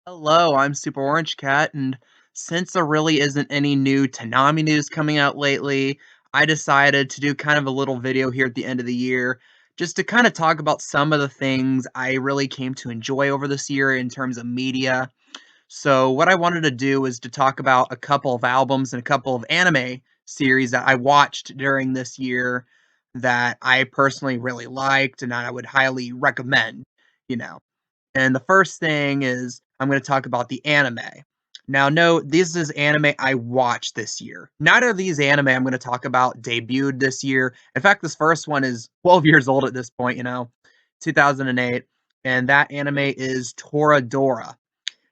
Hello, I'm Super Orange Cat, and since there really isn't any new Tanami news coming out lately, I decided to do kind of a little video here at the end of the year just to kind of talk about some of the things I really came to enjoy over this year in terms of media. So, what I wanted to do is to talk about a couple of albums and a couple of anime series that I watched during this year that I personally really liked and that I would highly recommend, you know. And the first thing is I'm going to talk about the anime. Now, no, this is anime I watched this year. Neither of these anime I'm going to talk about debuted this year. In fact, this first one is 12 years old at this point, 2008. And that anime is Toradora.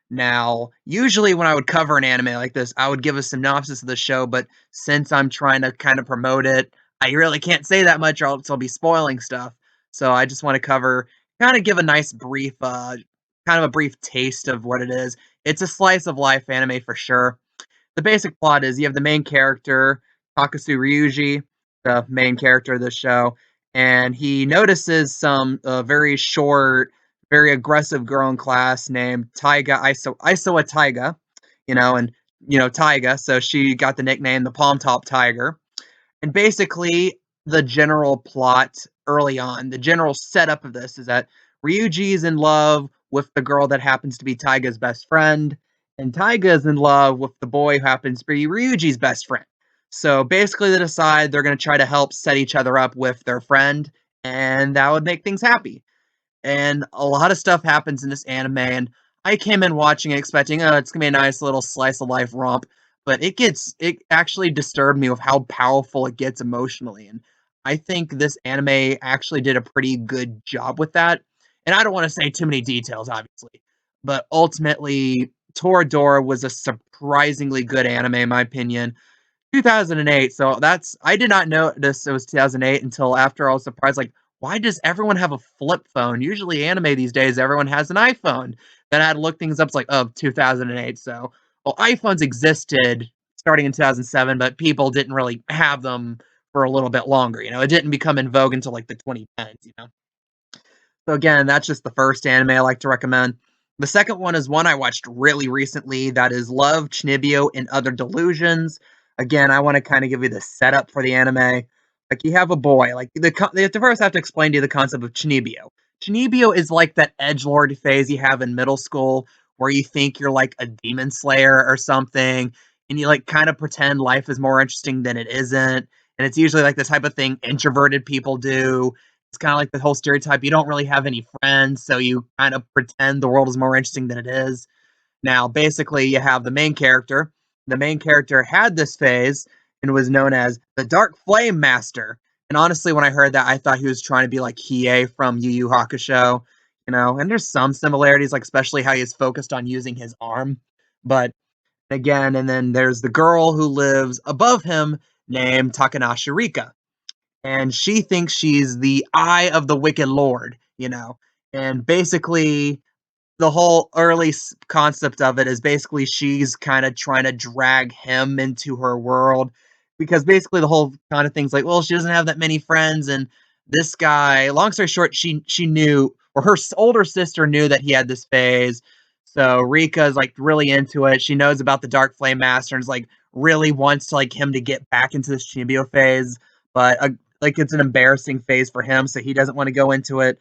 Now, usually when I would cover an anime like this, I would give a synopsis of the show, but since I'm trying to kind of promote it, I really can't say that much or else I'll be spoiling stuff. So I just want to kind of give a nice brief, kind of a brief taste of what it is. It's a slice of life anime for sure. The basic plot is you have the main character, Takasu Ryuji, the main character of the show, and he notices some very short, very aggressive girl in class named Isoa Taiga, and Taiga, so she got the nickname the Palm Top Tiger. And basically, the general plot early on, the general setup of this is that Ryuji is in love with the girl that happens to be Taiga's best friend, and Taiga is in love with the boy who happens to be Ryuji's best friend. So basically, they decide they're going to try to help set each other up with their friend, and that would make things happy. And a lot of stuff happens in this anime, and I came in watching it expecting, oh, it's gonna be a nice little slice of life romp, but it actually disturbed me with how powerful it gets emotionally, and I think this anime actually did a pretty good job with that. And I don't want to say too many details, obviously, but ultimately, Toradora was a surprisingly good anime, in my opinion. 2008. So I did not notice it was 2008 until after I was surprised. Like, why does everyone have a flip phone? Usually, anime these days, everyone has an iPhone. Then I had to look things up. It's like, oh, 2008. So, well, iPhones existed starting in 2007, but people didn't really have them for a little bit longer. It didn't become in vogue until like the 2010s. So again, that's just the first anime I like to recommend. The second one is one I watched really recently. That is Love, Chunibyo, and Other Delusions. Again, I want to kind of give you the setup for the anime. Like you have a boy. Like they have to first have to explain to you the concept of Chunibyo. Chunibyo is like that edgelord phase you have in middle school, where you think you're like a demon slayer or something, and you like kind of pretend life is more interesting than it isn't. And it's usually like the type of thing introverted people do. It's kind of like the whole stereotype. You don't really have any friends, so you kind of pretend the world is more interesting than it is. Now, basically, you have the main character. The main character had this phase and was known as the Dark Flame Master. And honestly, when I heard that, I thought he was trying to be like Hiei from Yu Yu Hakusho, and there's some similarities, like especially how he's focused on using his arm. But again, and then there's the girl who lives above him named Takanashi Rika, and she thinks she's the eye of the wicked lord. And basically the whole early concept of it is basically she's kind of trying to drag him into her world, because basically the whole kind of thing's like, well, she doesn't have that many friends, and this guy, long story short, she knew, or her older sister knew that he had this phase. So Rika is like really into it. She knows about the Dark Flame Master and is like really wants to like him to get back into this Chunibyo phase, but like it's an embarrassing phase for him, so he doesn't want to go into it.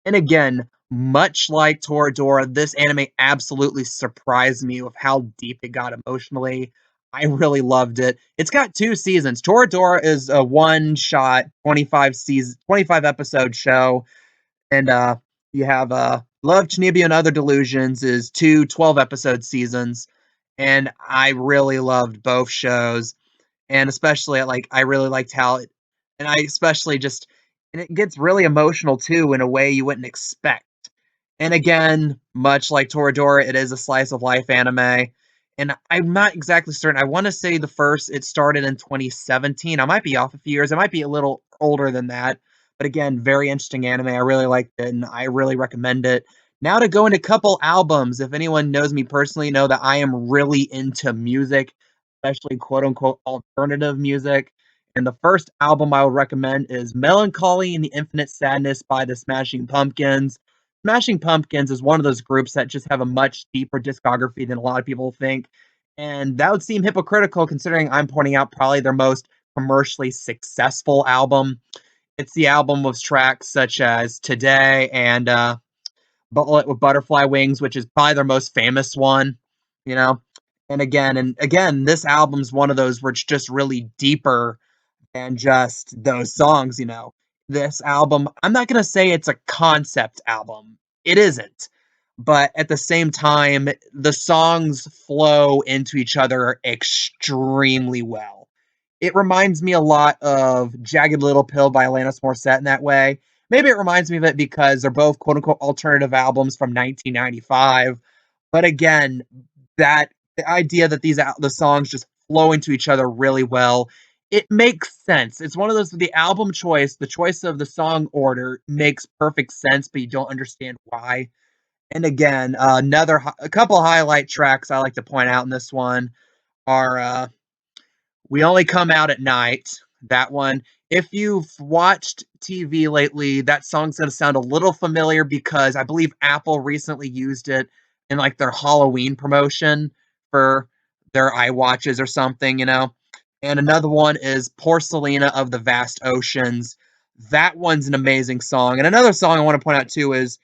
And again, much like Toradora, this anime absolutely surprised me with how deep it got emotionally. I really loved it. It's got 2 seasons. Toradora is a one-shot 25 episode show, and you have Love, Chunibyo, and Other Delusions is 2 12 episode seasons, and I really loved both shows. And especially like I really liked how it, and I especially just, and it gets really emotional too in a way you wouldn't expect. And again, much like Toradora, it is a slice of life anime. And I'm not exactly certain. I want to say it started in 2017. I might be off a few years. It might be a little older than that. But again, very interesting anime. I really liked it and I really recommend it. Now to go into a couple albums. If anyone knows me personally, know that I am really into music, especially quote unquote alternative music. And the first album I would recommend is Melancholy and the Infinite Sadness by the Smashing Pumpkins. Smashing Pumpkins is one of those groups that just have a much deeper discography than a lot of people think, and that would seem hypocritical considering I'm pointing out probably their most commercially successful album. It's the album with tracks such as Today and Bullet with Butterfly Wings, which is probably their most famous one, you know. And again, this album's one of those where it's just really deeper than just those songs, you know. This album, I'm not gonna say it's a concept album. It isn't. But at the same time, the songs flow into each other extremely well. It reminds me a lot of Jagged Little Pill by Alanis Morissette in that way. Maybe it reminds me of it because they're both quote unquote alternative albums from 1995. But again, that the idea that the songs just flow into each other really well, it makes sense. It's one of those the album choice, the choice of the song order makes perfect sense, but you don't understand why. And again, a couple highlight tracks I like to point out in this one are we Only Come Out at Night. That one. If you've watched TV lately, that song's gonna sound a little familiar because I believe Apple recently used it in like their Halloween promotion for their iWatches or something, you know. And another one is Porcelina of the Vast Oceans. That one's an amazing song. And another song I want to point out too is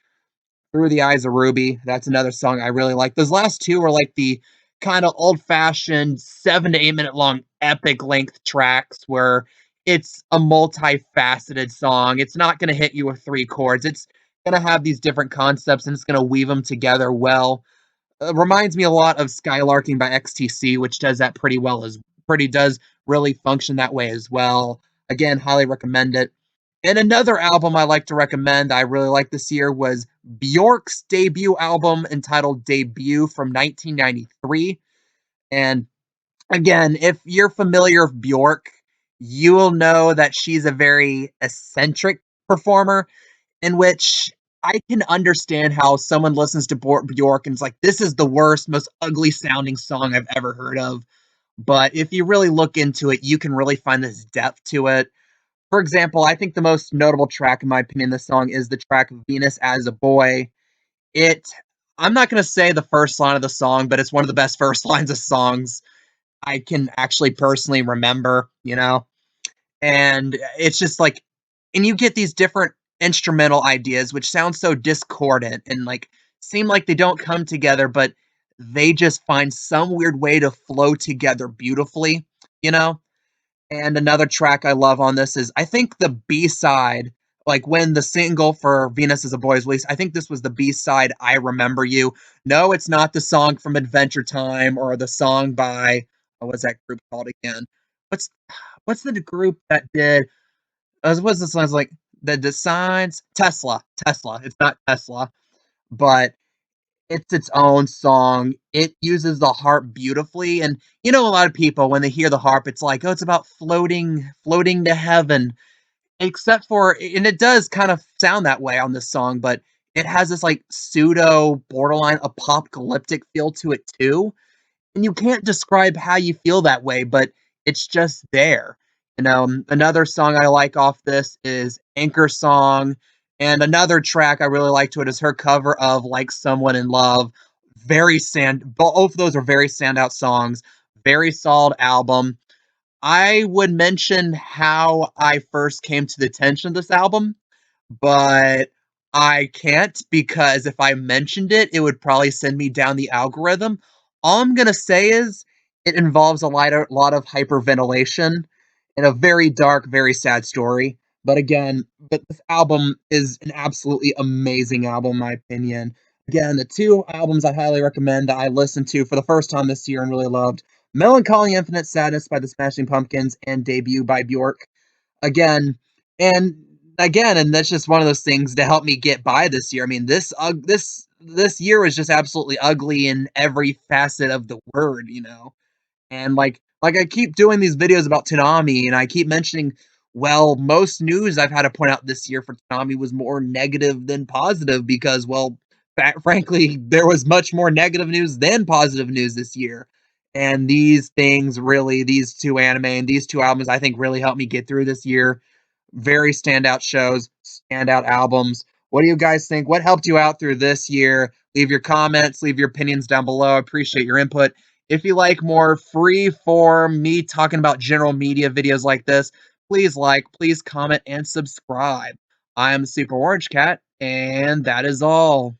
Through the Eyes of Ruby. That's another song I really like. Those last two are like the kind of old fashioned 7 to 8 minute long epic length tracks where it's a multifaceted song. It's not going to hit you with three chords. It's going to have these different concepts and it's going to weave them together well. Reminds me a lot of Skylarking by XTC, which does that pretty well as pretty does really function that way as well. Again, highly recommend it. And another album I like to recommend, I really liked this year, was Bjork's debut album entitled Debut from 1993. And again, if you're familiar with Bjork, you will know that she's a very eccentric performer in which I can understand how someone listens to Bjork and is like, this is the worst, most ugly sounding song I've ever heard of. But if you really look into it, you can really find this depth to it. For example, I think the most notable track, in my opinion, in this song is the track Venus as a Boy. It, I'm not going to say the first line of the song, but it's one of the best first lines of songs I can actually personally remember, you know? And it's just like, and you get these different instrumental ideas, which sound so discordant and like seem like they don't come together, but they just find some weird way to flow together beautifully, you know? And another track I love on this is I think the B side, like when the single for Venus is a Boy was released, I think this was the B side, I Remember You. No, it's not the song from Adventure Time or the song by, what's that group called again? What's what's the group that did, what's the song? It's like, the Decides, Tesla. Tesla. It's not Tesla, but it's its own song. It uses the harp beautifully, and you know, a lot of people when they hear the harp, it's like, oh, it's about floating to heaven. Except for, and it does kind of sound that way on this song, but it has this like pseudo borderline apocalyptic feel to it too. And you can't describe how you feel that way, but it's just there. You know, another song I like off this is Anchor Song, and another track I really like to it is her cover of Like Someone in Love. Both of those are very standout songs. Very solid album. I would mention how I first came to the attention of this album, but I can't because if I mentioned it, it would probably send me down the algorithm. All I'm gonna say is it involves a lot of hyperventilation and a very dark, very sad story. But again, but this album is an absolutely amazing album, in my opinion. Again, the two albums I highly recommend that I listened to for the first time this year and really loved: Melancholy Infinite Sadness by the Smashing Pumpkins and Debut by Bjork. Again, and and that's just one of those things to help me get by this year. I mean, this year was just absolutely ugly in every facet of the word, you know. And like I keep doing these videos about Toonami, and I keep mentioning, well, most news I've had to point out this year for Toonami was more negative than positive because, well, frankly, there was much more negative news than positive news this year. And these things really, these two anime and these two albums, I think really helped me get through this year. Very standout shows, standout albums. What do you guys think? What helped you out through this year? Leave your comments, leave your opinions down below. I appreciate your input. If you like more free form, me talking about general media videos like this, please like, please comment, and subscribe. I am Super Orange Cat, and that is all.